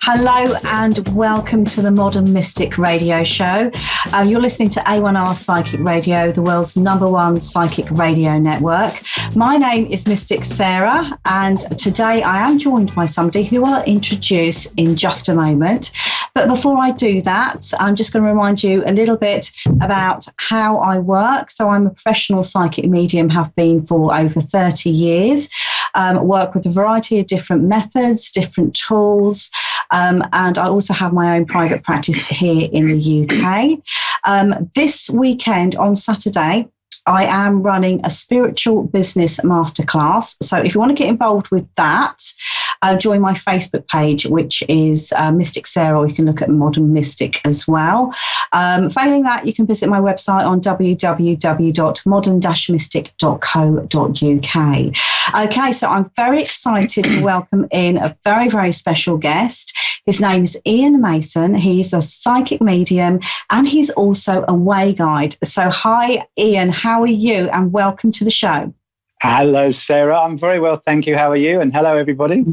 Hello and welcome to the Modern Mystic Radio Show. You're listening to A1R Psychic Radio, the world's #1 psychic radio network. My name is Mystic Saira, and today I am joined by somebody who I'll introduce in just a moment. But before I do that, I'm just going to remind you a little bit about how I work. So I'm a professional psychic medium, have been for over 30 years. Work with a variety of different methods, different tools, and I also have my own private practice here in the UK. This weekend on Saturday, I am running a spiritual business masterclass. So if you want to get involved with that, join my Facebook page, which is Mystic Saira, or you can look at Modern Mystic as well. Failing that, you can visit my website on www.modern-mystic.co.uk. Okay, so I'm very excited to welcome in a very, very special guest. His name is Ian Mason. He's a psychic medium and he's also a way guide. So hi, Ian, how are you? And welcome to the show. Hello, Sarah. I'm very well, thank you. How are you? And hello, everybody.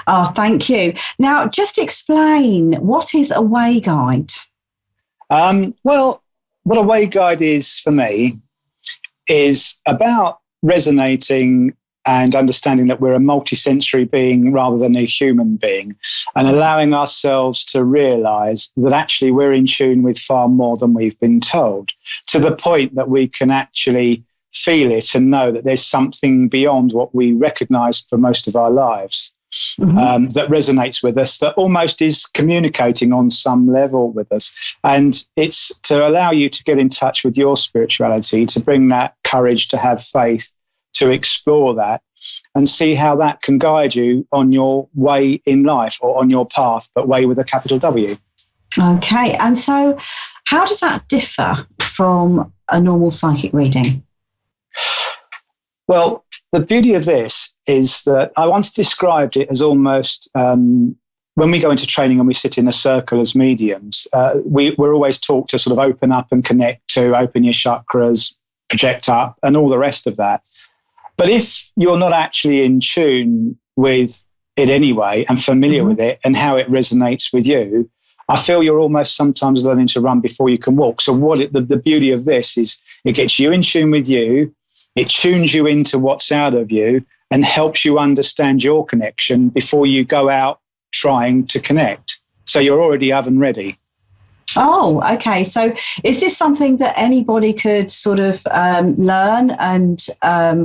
Oh, thank you. Now, just explain, what is a way guide? Well, what a way guide is for me is about resonating and understanding that we're a multisensory being rather than a human being, and allowing ourselves to realise that actually we're in tune with far more than we've been told, to the point that we can actually feel it and know that there's something beyond what we recognise for most of our lives. That resonates with us, that almost is communicating on some level with us. And it's to allow you to get in touch with your spirituality, to bring that courage, to have faith, to explore that and see how that can guide you on your way in life, or on your path, but way with a capital W. Okay. And so how does that differ from a normal psychic reading? Well, the beauty of this is that I once described it as almost when we go into training and we sit in a circle as mediums, we're always taught to sort of open up and connect, to open your chakras, project up, and all the rest of that. But if you're not actually in tune with it anyway and familiar with it and how it resonates with you, I feel you're almost sometimes learning to run before you can walk. So the beauty of this is it gets you in tune with you, it tunes you into what's out of you and helps you understand your connection before you go out trying to connect. So you're already oven ready. Oh, okay. So is this something that anybody could sort of learn and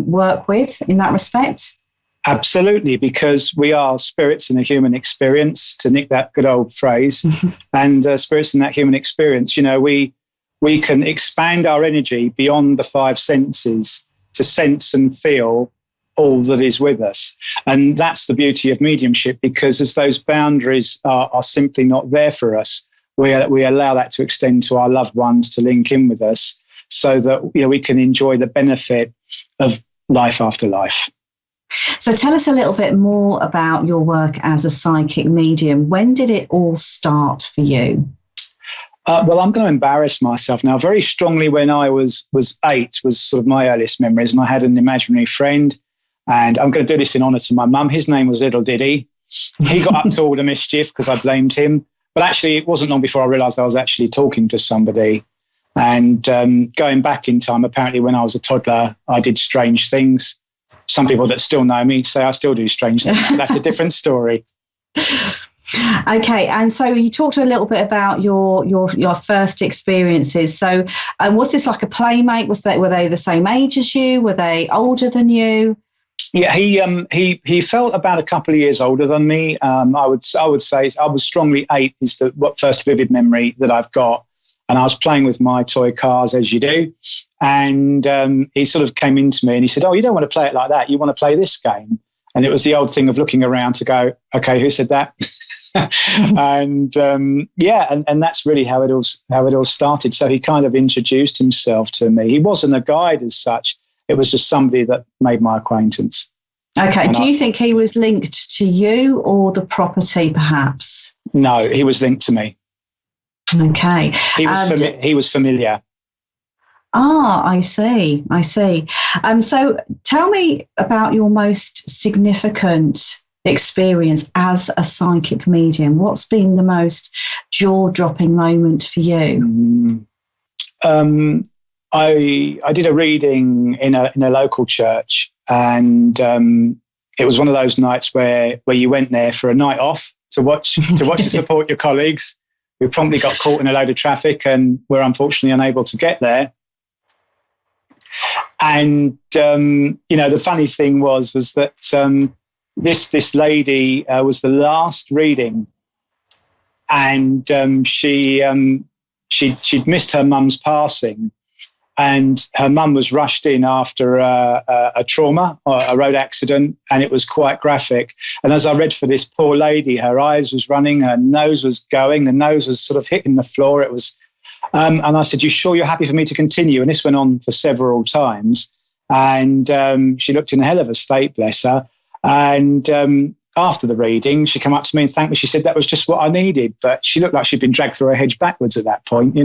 work with in that respect? Absolutely, because we are spirits in a human experience, to nick that good old phrase. And spirits in that human experience, you know, we can expand our energy beyond the five senses to sense and feel all that is with us. And that's the beauty of mediumship, because as those boundaries are simply not there for us, we allow that to extend to our loved ones, to link in with us, so that, you know, we can enjoy the benefit of life after life. So tell us a little bit more about your work as a psychic medium. When did it all start for you? Well, I'm going to embarrass myself now. Very strongly when I was 8 was sort of my earliest memories, and I had an imaginary friend, and I'm going to do this in honour to my mum. His name was Little Diddy. He got up to all the mischief because I blamed him. But actually, it wasn't long before I realised I was actually talking to somebody. And going back in time, apparently when I was a toddler, I did strange things. Some people that still know me say I still do strange things, but that's a different story. Okay, and so you talked a little bit about your first experiences. So was this like a playmate? Were they the same age as you? Were they older than you? Yeah, he felt about a couple of years older than me. I would say I was strongly 8 is the first vivid memory that I've got. And I was playing with my toy cars, as you do. And he sort of came into me and he said, "Oh, you don't want to play it like that. You want to play this game." And it was the old thing of looking around to go, "Okay, who said that?" And and that's really how it all started. So he kind of introduced himself to me. He wasn't a guide as such. It was just somebody that made my acquaintance. Okay. Do you think he was linked to you or the property, perhaps? No, he was linked to me. Okay. He was familiar. Ah, I see. So tell me about your most significant experience as a psychic medium? What's been the most jaw-dropping moment for you? I did a reading in a local church, and it was one of those nights where you went there for a night off to watch and support your colleagues who promptly got caught in a load of traffic and were unfortunately unable to get there. And the funny thing was that this lady was the last reading, and she'd missed her mum's passing, and her mum was rushed in after a trauma or a road accident, and it was quite graphic. And as I read for this poor lady, her eyes was running, her nose was going, the nose was sort of hitting the floor. It was, and I said, "You sure you're happy for me to continue?" And this went on for several times, and she looked in a hell of a state, bless her. And after the reading, she came up to me and thanked me. She said that was just what I needed, but she looked like she'd been dragged through a hedge backwards at that point,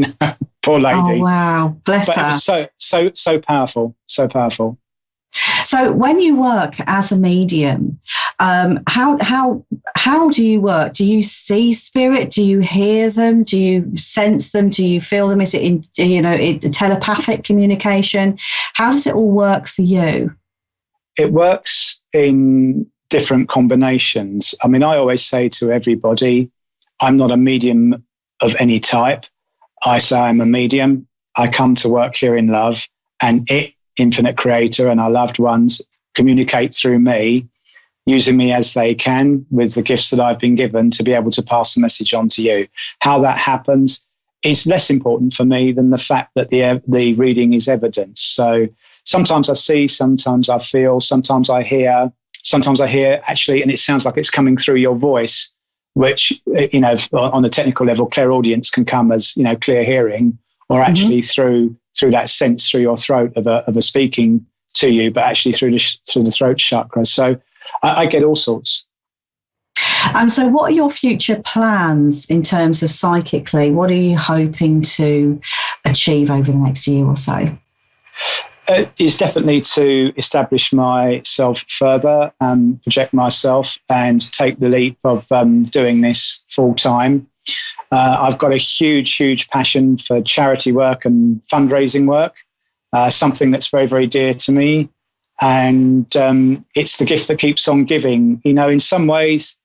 Poor lady. Oh, wow. Bless her. It was so powerful, so powerful. So when you work as a medium, how do you work? Do you see spirit? Do you hear them? Do you sense them? Do you feel them? Is it in telepathic communication? How does it all work for you? It works in different combinations. I mean, I always say to everybody, I'm not a medium of any type. I say I'm a medium. I come to work here in love, and it, Infinite Creator, and our loved ones communicate through me, using me as they can with the gifts that I've been given to be able to pass the message on to you. How that happens is less important for me than the fact that the reading is evidence. So sometimes I see, sometimes I feel, sometimes I hear actually, and it sounds like it's coming through your voice, which, on a technical level, clairaudience can come as, clear hearing, or actually through that sense through your throat of a speaking to you, but actually through the throat chakra. So I get all sorts. And so what are your future plans in terms of psychically? What are you hoping to achieve over the next year or so? It's definitely to establish myself further, project myself, and take the leap of doing this full time. I've got a huge passion for charity work and fundraising work, something that's very, very dear to me. And it's the gift that keeps on giving. In some ways,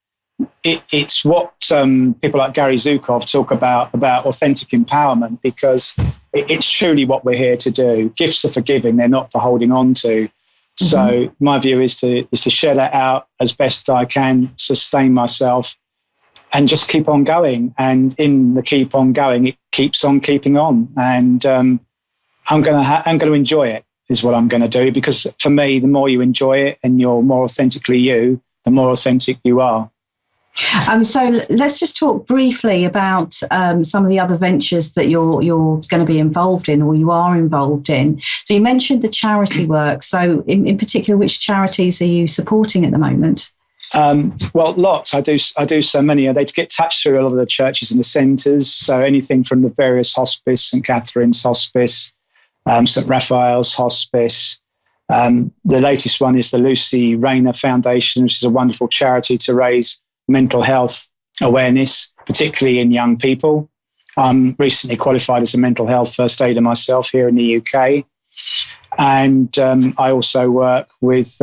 it's what people like Gary Zukov talk about authentic empowerment, because it's truly what we're here to do. Gifts are for giving, they're not for holding on to. So my view is to share that out as best I can, sustain myself, and just keep on going. And in the keep on going, it keeps on keeping on. And I'm going to enjoy it, is what I'm going to do, because for me, the more you enjoy it and you're more authentically you, the more authentic you are. So let's just talk briefly about some of the other ventures that you're going to be involved in, or you are involved in. So you mentioned the charity work. So in particular, which charities are you supporting at the moment? Well, lots. I do so many. They get touched through a lot of the churches and the centres. So anything from the various hospice, St Catherine's Hospice, St Raphael's Hospice. The latest one is the Lucy Rayner Foundation, which is a wonderful charity to raise mental health awareness, particularly in young people. I'm recently qualified as a mental health first aider myself here in the UK. And I also work with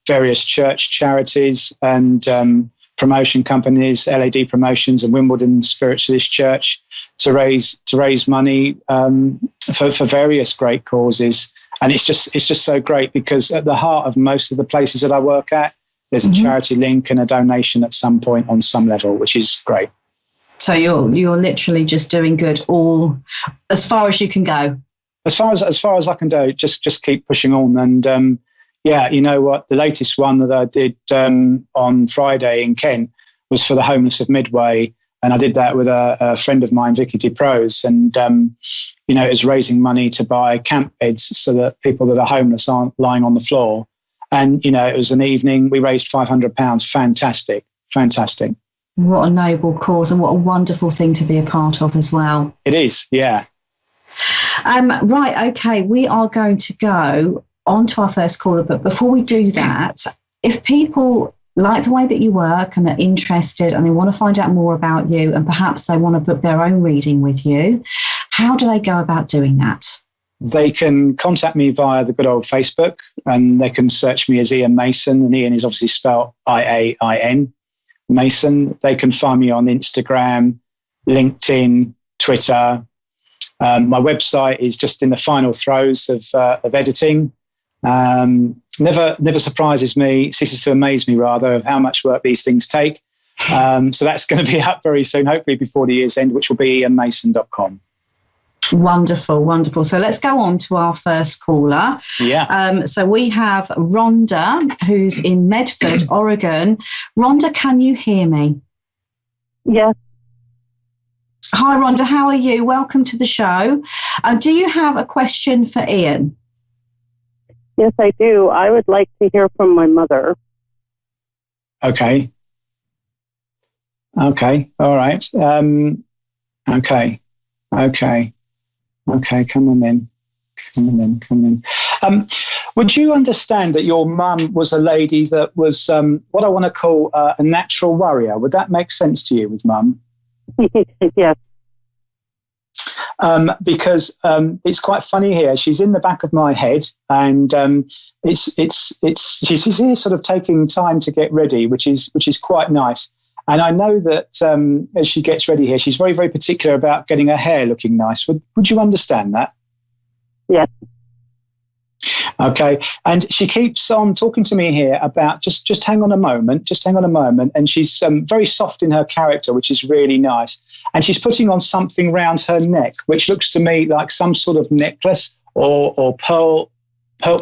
various church charities and promotion companies, LAD Promotions and Wimbledon Spiritualist Church, to raise money for various great causes. And it's just so great, because at the heart of most of the places that I work at, there's a charity link and a donation at some point on some level, which is great. So you're literally just doing good all as far as you can go. As far as I can do, just keep pushing on. And you know what? The latest one that I did on Friday in Kent was for the homeless of Midway, and I did that with a friend of mine, Vicky DeProse, and it was raising money to buy camp beds so that people that are homeless aren't lying on the floor. And it was an evening. We raised £500. Fantastic. What a noble cause, and what a wonderful thing to be a part of as well. It is, yeah. Right, okay, we are going to go on to our first caller, but before we do that, if people like the way that you work and are interested and they want to find out more about you and perhaps they want to book their own reading with you, how do they go about doing that? They can contact me via the good old Facebook, and they can search me as Ian Mason, and Ian is obviously spelled Iain Mason. They can find me on Instagram, LinkedIn, Twitter. My website is just in the final throes of editing. Never surprises me, ceases to amaze me rather, of how much work these things take. So that's going to be up very soon, hopefully before the year's end, which will be ianmason.com. Wonderful, wonderful. So let's go on to our first caller. Yeah. So we have Rhonda, who's in Medford, Oregon. Rhonda, can you hear me? Yes. Hi, Rhonda. How are you? Welcome to the show. Do you have a question for Ian? Yes, I do. I would like to hear from my mother. Okay. All right. Okay, come on in. Would you understand that your mum was a lady that was what I want to call a natural worrier? Would that make sense to you with mum? Yes. Because it's quite funny here. She's in the back of my head, and she's here sort of taking time to get ready, which is quite nice. And I know that as she gets ready here, she's very, very particular about getting her hair looking nice. Would you understand that? Yes. Okay. And she keeps on talking to me here about just hang on a moment. And she's very soft in her character, which is really nice. And she's putting on something round her neck, which looks to me like some sort of necklace or pearl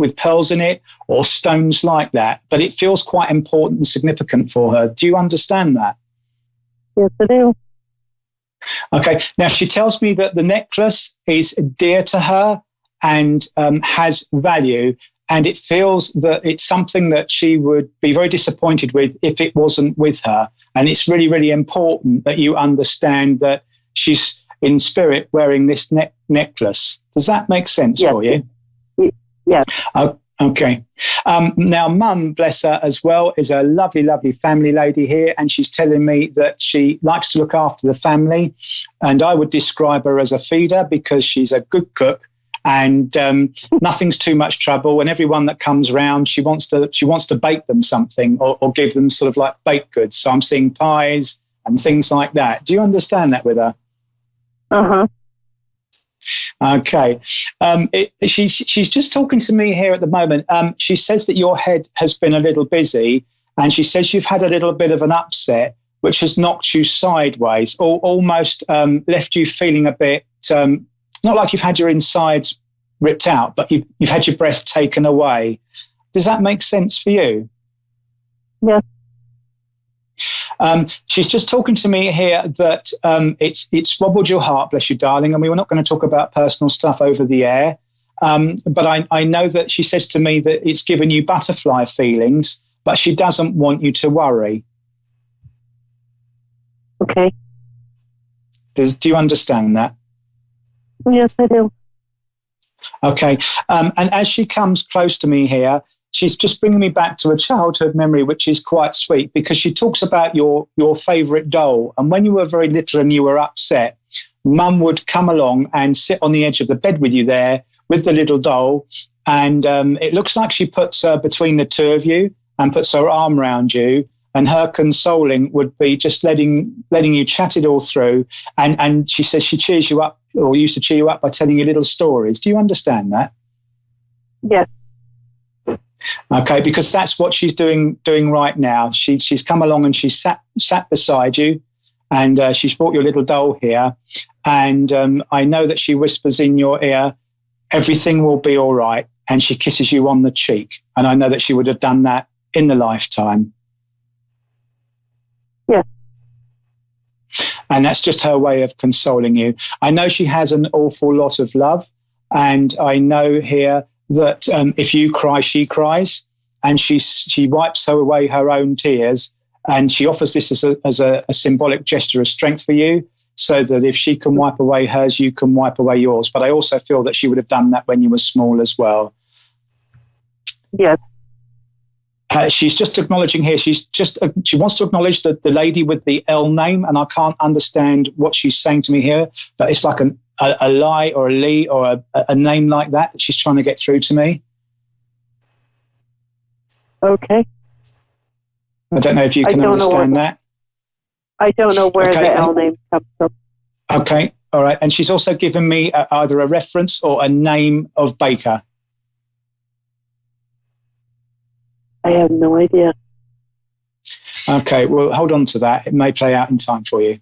with pearls in it or stones like that. But it feels quite important and significant for her. Do you understand that? Yes, I do. Okay. Now, she tells me that the necklace is dear to her and has value. And it feels that it's something that she would be very disappointed with if it wasn't with her. And it's really, really important that you understand that she's in spirit wearing this necklace. Does that make sense for you? Yes. Okay. Now, mum, bless her as well, is a lovely, lovely family lady here. And she's telling me that she likes to look after the family. And I would describe her as a feeder because she's a good cook. And nothing's too much trouble. And everyone that comes round, she wants to bake them something or give them sort of like baked goods. So I'm seeing pies and things like that. Do you understand that with her? Uh-huh. Okay. She's just talking to me here at the moment. She says that your head has been a little busy, and she says you've had a little bit of an upset, which has knocked you sideways or almost left you feeling a bit... not like you've had your insides ripped out, but you've had your breath taken away. Does that make sense for you? Yeah. She's just talking to me here that it's wobbled your heart, bless you, darling, and we were not going to talk about personal stuff over the air. But I know that she says to me that it's given you butterfly feelings, but she doesn't want you to worry. Okay. Do you understand that? Yes, I do. Okay. And as she comes close to me here, she's just bringing me back to a childhood memory, which is quite sweet because she talks about your favourite doll. And when you were very little and you were upset, mum would come along and sit on the edge of the bed with you there with the little doll. And it looks like she puts her between the two of you and puts her arm around you. And her consoling would be just letting you chat it all through. And she says she cheers you up or used to cheer you up by telling you little stories. Do you understand that? Yes. Okay, because that's what she's doing right now. She's come along and she's sat beside you, and she's brought your little doll here. And I know that she whispers in your ear, everything will be all right. And she kisses you on the cheek. And I know that she would have done that in the lifetime. Yeah. And that's just her way of consoling you. I know she has an awful lot of love. And I know here that if you cry, she cries. And she wipes away her own tears. And she offers this as a symbolic gesture of strength for you, so that if she can wipe away hers, you can wipe away yours. But I also feel that she would have done that when you were small as well. Yes. She's just acknowledging here. She wants to acknowledge the lady with the L name, and I can't understand what she's saying to me here. But it's like a lie or a Lee or a name like that she's trying to get through to me. Okay. I don't know if you can understand that. I don't know where the L name comes from. Okay, all right. And she's also given me either a reference or a name of baker. I have no idea. Okay, well, hold on to that. It may play out in time for you.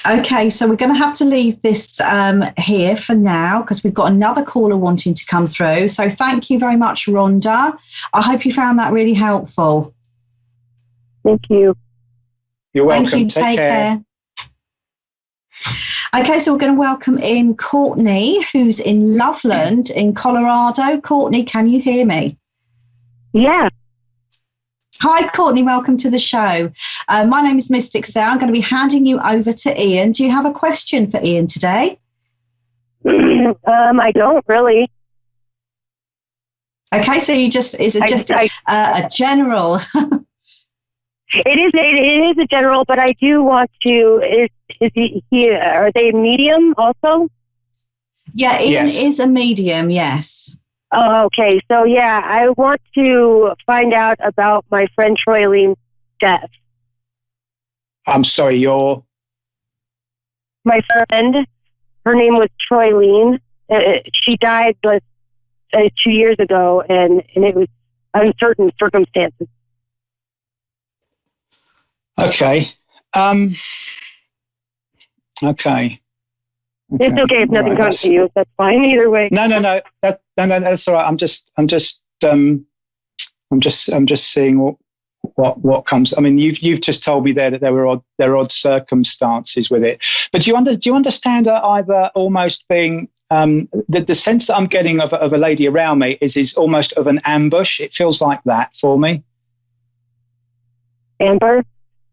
Okay, so we're going to have to leave this here for now because we've got another caller wanting to come through. So thank you very much, Rhonda. I hope you found that really helpful. Thank you. You're welcome. Thank you. Take care. Okay, so we're going to welcome in Courtney, who's in Loveland in Colorado. Courtney, can you hear me? Yeah. Hi, Courtney. Welcome to the show. My name is Mystic Sarah. I'm going to be handing you over to Ian. Do you have a question for Ian today? I don't really. Okay, so is it just a general? It is a general, but I do want to. Are they medium also? Yeah, Ian is a medium. Yes. Oh, okay. So, yeah, I want to find out about my friend Troylene's death. I'm sorry, my friend, her name was Troylene. She died 2 years ago, and it was uncertain circumstances. Okay. Okay. It's okay if nothing comes to you. That's fine either way. No. That's all right. I'm just seeing what comes. I mean, you've just told me there that there are odd circumstances with it. But do you understand either almost being the sense that I'm getting of a lady around me is almost of an ambush. It feels like that for me. Amber?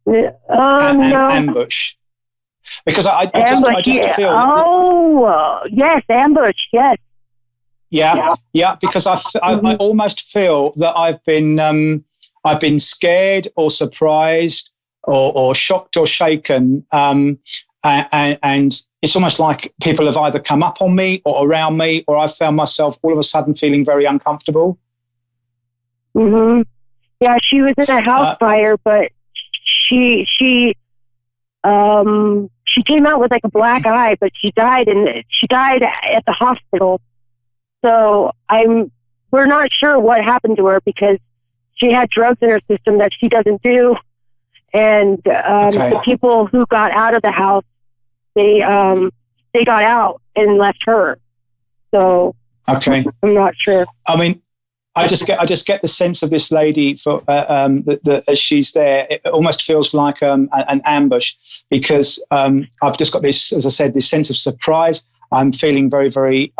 No. Ambush. Because I just feel. Oh, yes, ambush, yes. Yeah. Because I almost feel that I've been scared or surprised or shocked or shaken, and it's almost like people have either come up on me or around me, or I've found myself all of a sudden feeling very uncomfortable. Mm-hmm. Yeah, she was in a house fire, but she came out with like a black eye, but she died at the hospital. So we're not sure what happened to her because she had drugs in her system that she doesn't do. And the people who got out of the house, they got out and left her. So I'm not sure. I mean, I just get the sense of this lady for that as she's there. It almost feels like an ambush because I've just got this, as I said, this sense of surprise. I'm feeling very, very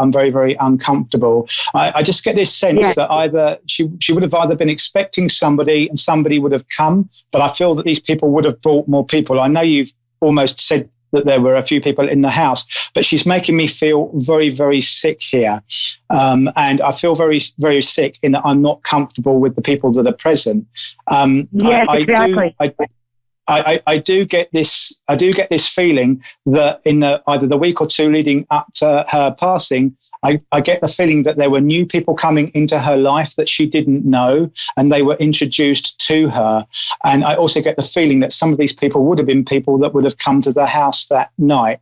uncomfortable. I just get this sense that either she would have either been expecting somebody and somebody would have come, but I feel that these people would have brought more people. I know you've almost said that there were a few people in the house, but she's making me feel very, very sick here. And I feel very, very sick in that I'm not comfortable with the people that are present. Exactly. I do get this feeling that in either the week or two leading up to her passing, I get the feeling that there were new people coming into her life that she didn't know, and they were introduced to her. And I also get the feeling that some of these people would have been people that would have come to the house that night,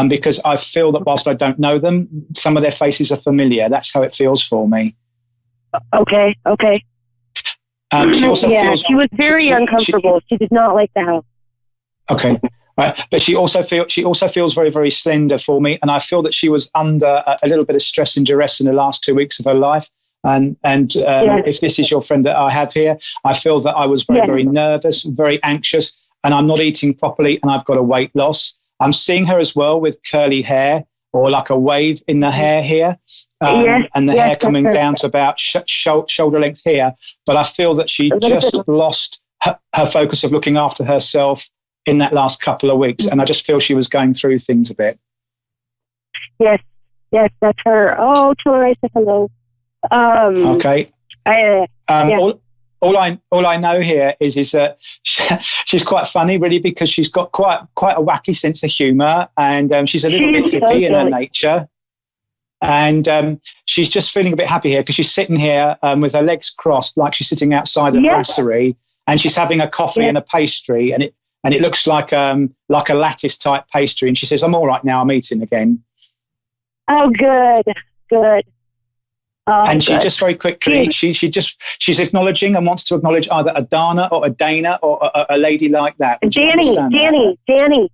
because I feel that whilst I don't know them, some of their faces are familiar. That's how it feels for me. Okay. She also feels, she was very uncomfortable. She did not like the house. Okay. Right. But she also feels very, very slender for me, and I feel that she was under a little bit of stress and duress in the last 2 weeks of her life. And if this is your friend that I have here, I feel that I was very, very nervous, very anxious, and I'm not eating properly, and I've got a weight loss. I'm seeing her as well with curly hair or like a wave in the hair here, and the hair coming down to about shoulder length here. But I feel that she just lost her focus of looking after herself in that last couple of weeks, and I just feel she was going through things a bit. Yes, that's her. Oh, tell her I said hello. Okay. all I know here is that she's quite funny, really, because she's got quite a wacky sense of humour, and she's a little bit hippie in her nature. And she's just feeling a bit happy here because she's sitting here with her legs crossed, like she's sitting outside a brasserie, and she's having a coffee and a pastry, and it looks like a lattice type pastry. And she says, "I'm all right now. I'm eating again." Oh, good. And she just very quickly, she's acknowledging and wants to acknowledge either a Dana or a Dana or a lady like that. Danny.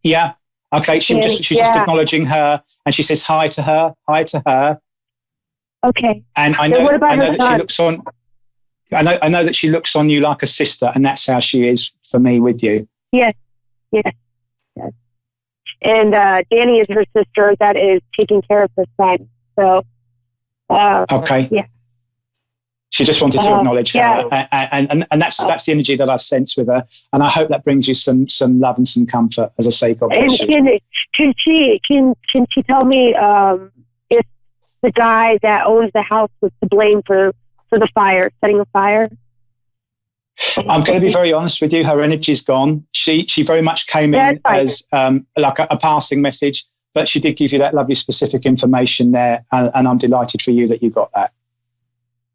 Yeah. Okay. She's just acknowledging her, and she says hi to her. Okay. And I know that she looks on. I know that she looks on you like a sister, and that's how she is for me with you. Yes. And Danny is her sister that is taking care of her son. So. Okay. Yeah. She just wanted to acknowledge her, and that's the energy that I sense with her, and I hope that brings you some love and some comfort. As I say, God bless you. Can she tell me if the guy that owns the house was to blame for the fire, setting a fire? I'm going to be very honest with you. Her energy's gone. She very much came in as like a passing message. But she did give you that lovely specific information there, and I'm delighted for you that you got that.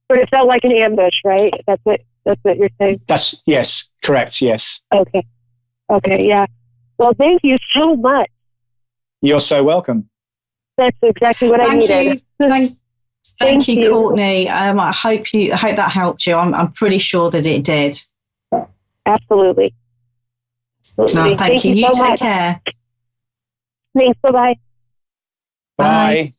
But it felt like an ambush, right? That's what you're saying? Yes, correct, yes. Okay, yeah. Well, thank you so much. You're so welcome. That's exactly what I needed. Thank you, Courtney. I hope that helped you. I'm pretty sure that it did. Absolutely. No, thank you. You so take care. Thanks. Bye-bye. Bye.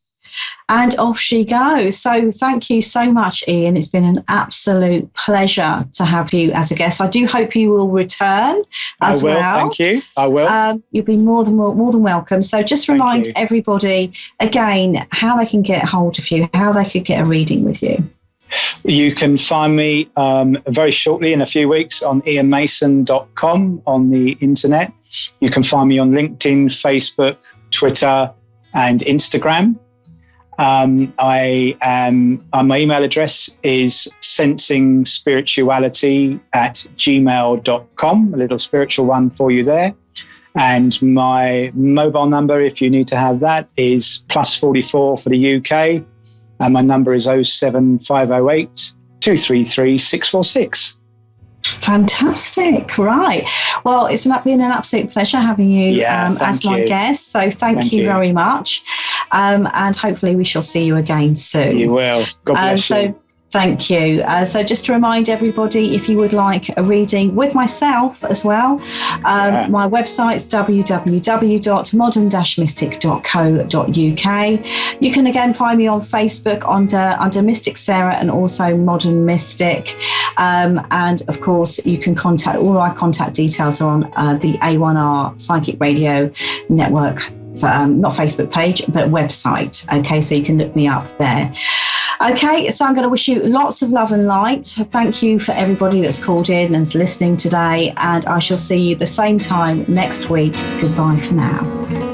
And off she goes. So thank you so much, Ian. It's been an absolute pleasure to have you as a guest. I do hope you will return as well. I will, thank you. I will. You'll be more than welcome. So just remind everybody again how they can get hold of you, how they could get a reading with you. You can find me very shortly, in a few weeks, on ianmason.com on the internet. You can find me on LinkedIn, Facebook, Twitter, and Instagram. My email address is sensingspirituality@gmail.com, a little spiritual one for you there. And my mobile number, if you need to have that, is +44 for the UK. And my number is 07508 233 646. Fantastic. Right. Well, it's been an absolute pleasure having you as my guest. So thank you very much. And hopefully we shall see you again soon. You will. God bless you. Thank you. So just to remind everybody, if you would like a reading with myself as well, my website's www.modern-mystic.co.uk. You can again find me on Facebook under Mystic Saira and also Modern Mystic. And of course, you can contact, all our contact details are on the A1R Psychic Radio Network, not Facebook page, but website. Okay, so you can look me up there. Okay, so I'm going to wish you lots of love and light. Thank you for everybody that's called in and listening today. And I shall see you the same time next week. Goodbye for now.